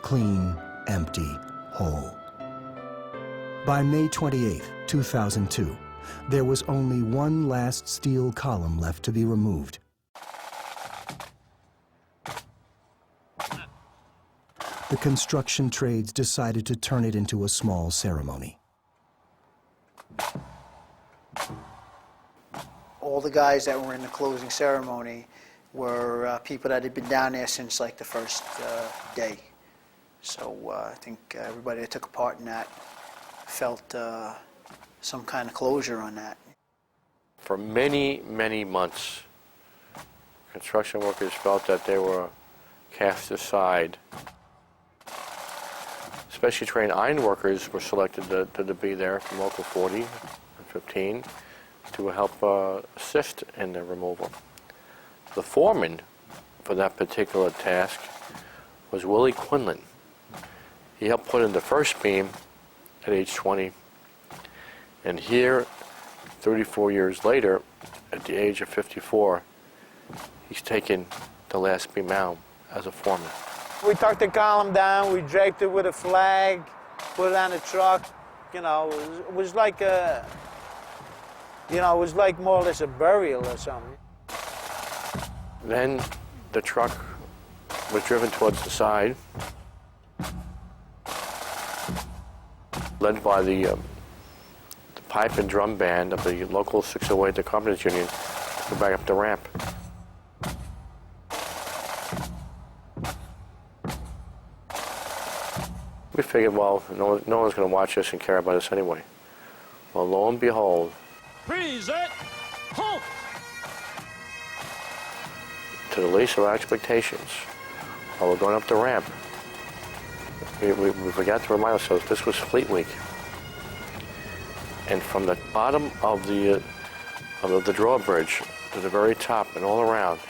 clean, empty hole. By May 28, 2002, there was only one last steel column left to be removed. The construction trades decided to turn it into a small ceremony. All the guys that were in the closing ceremony were people that had been down there since like the first day. So I think everybody that took a part in that felt some kind of closure on that. For many, many months, construction workers felt that they were cast aside. Specially trained iron workers were selected to be there from Local 40 and 15 to help assist in the removal. The foreman for that particular task was Willie Quinlan. He helped put in the first beam at age 20, and here, 34 years later, at the age of 54, he's taken the last beam out as a foreman. We tucked the column down, we draped it with a flag, put it on the truck. You know, it was like a, you know, it was like more or less a burial or something. Then the truck was driven towards the side, led by the pipe and drum band of the local 608, the Carpenters Union, to go back up the ramp. We figured, well, no one's going to watch us and care about us anyway. Well, lo and behold, Present, halt! to the least of our expectations, while we're going up the ramp, we forgot to remind ourselves this was Fleet Week. And from the bottom of the drawbridge to the very top and all around,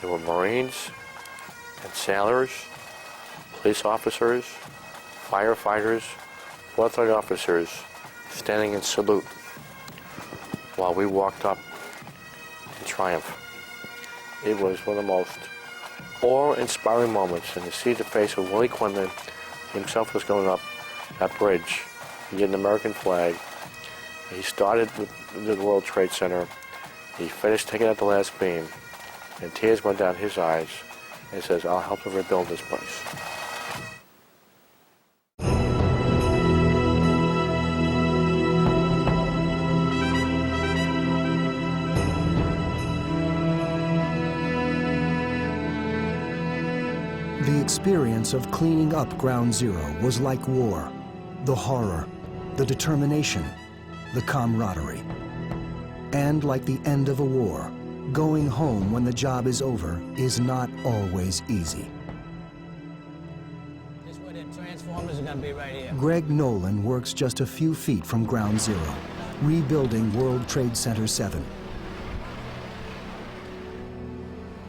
there were Marines and sailors, police officers, firefighters, Fourth Line officers standing in salute while we walked up in triumph. It was one of the most awe-inspiring moments, and to see the face of Willie Quinlan himself was going up that bridge. He had an American flag. He started with the World Trade Center. He finished taking out the last beam, and tears went down his eyes, and he says, "I'll help to rebuild this place." The experience of cleaning up Ground Zero was like war. The horror, the determination, the camaraderie. And like the end of a war, going home when the job is over is not always easy. This way the transformers are going to be right here. Greg Nolan works just a few feet from Ground Zero, rebuilding World Trade Center 7.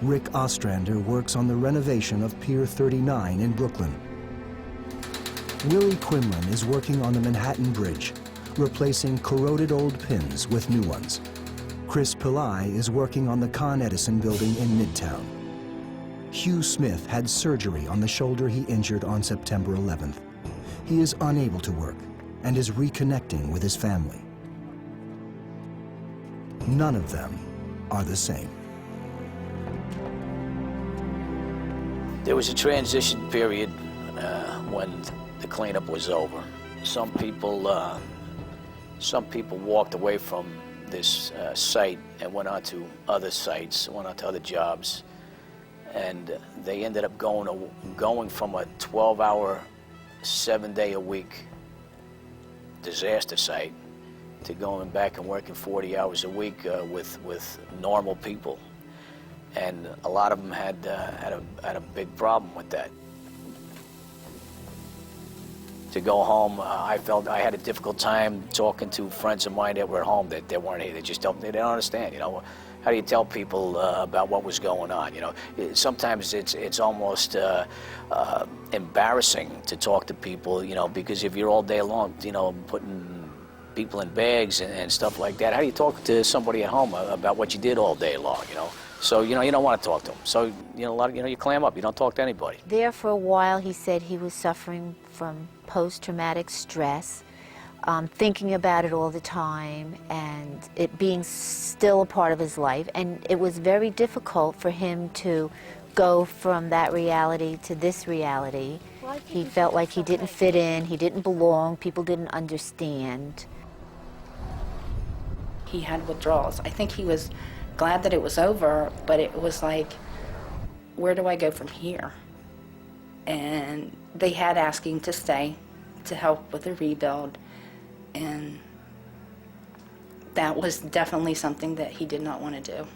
Rick Ostrander works on the renovation of Pier 39 in Brooklyn. Willie Quinlan is working on the Manhattan Bridge, replacing corroded old pins with new ones. Chris Pillai is working on the Con Edison building in Midtown. Hugh Smith had surgery on the shoulder he injured on September 11th. He is unable to work and is reconnecting with his family. None of them are the same. There was a transition period when the cleanup was over. Some people walked away from this site and went on to other sites, went on to other jobs, and they ended up going from a 12-hour, 7-day-a-week disaster site to going back and working 40 hours a week with normal people. And a lot of them had a big problem with that. To go home, I felt I had a difficult time talking to friends of mine that were at home that they weren't here. They just don't understand, you know. How do you tell people about what was going on, you know? Sometimes it's almost embarrassing to talk to people, you know, because if you're all day long, you know, putting people in bags and stuff like that, how do you talk to somebody at home about what you did all day long, you know? So, you don't want to talk to them. So, you clam up. You don't talk to anybody. There for a while, he said he was suffering from post-traumatic stress, thinking about it all the time, and it being still a part of his life. And it was very difficult for him to go from that reality to this reality. He felt like he didn't fit in, he didn't belong, people didn't understand. He had withdrawals. I think he was glad that it was over, but it was like, where do I go from here? And they had asked him to stay to help with the rebuild, and that was definitely something that he did not want to do.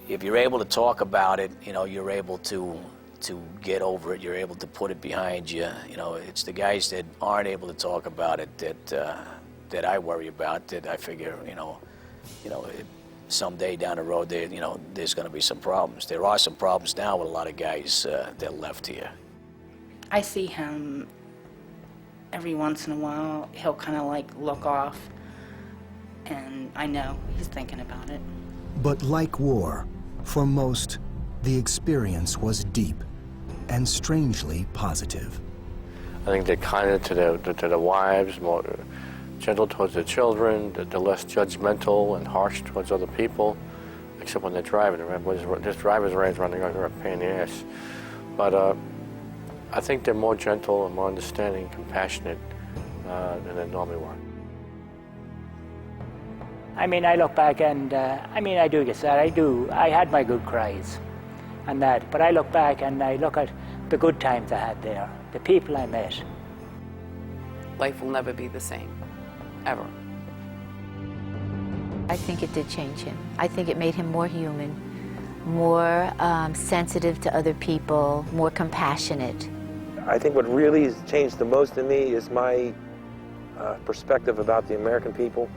If you're able to talk about it, you're able to get over it. You're able to put it behind you. It's the guys that aren't able to talk about it that I worry about. That I figure, someday down the road, there's going to be some problems. There are some problems now with a lot of guys that left here. I see him every once in a while. He'll kind of like look off, and I know he's thinking about it. But like war, for most, the experience was deep and strangely positive. I think they're kinder to the wives, more gentle towards the children, they're less judgmental and harsh towards other people, except when they're driving. This driver's range running are a pain in the ass. But I think they're more gentle and more understanding, compassionate than they normally were. I mean, I look back and, I do get sad. I had my good cries and that, but I look back and I look at the good times I had there, the people I met. Life will never be the same, ever. I think it did change him. I think it made him more human, more sensitive to other people, more compassionate. I think what really has changed the most in me is my perspective about the American people.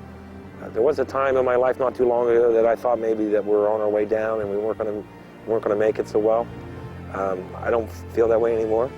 There was a time in my life not too long ago that I thought maybe that we're on our way down and we weren't going to make it so well. I don't feel that way anymore.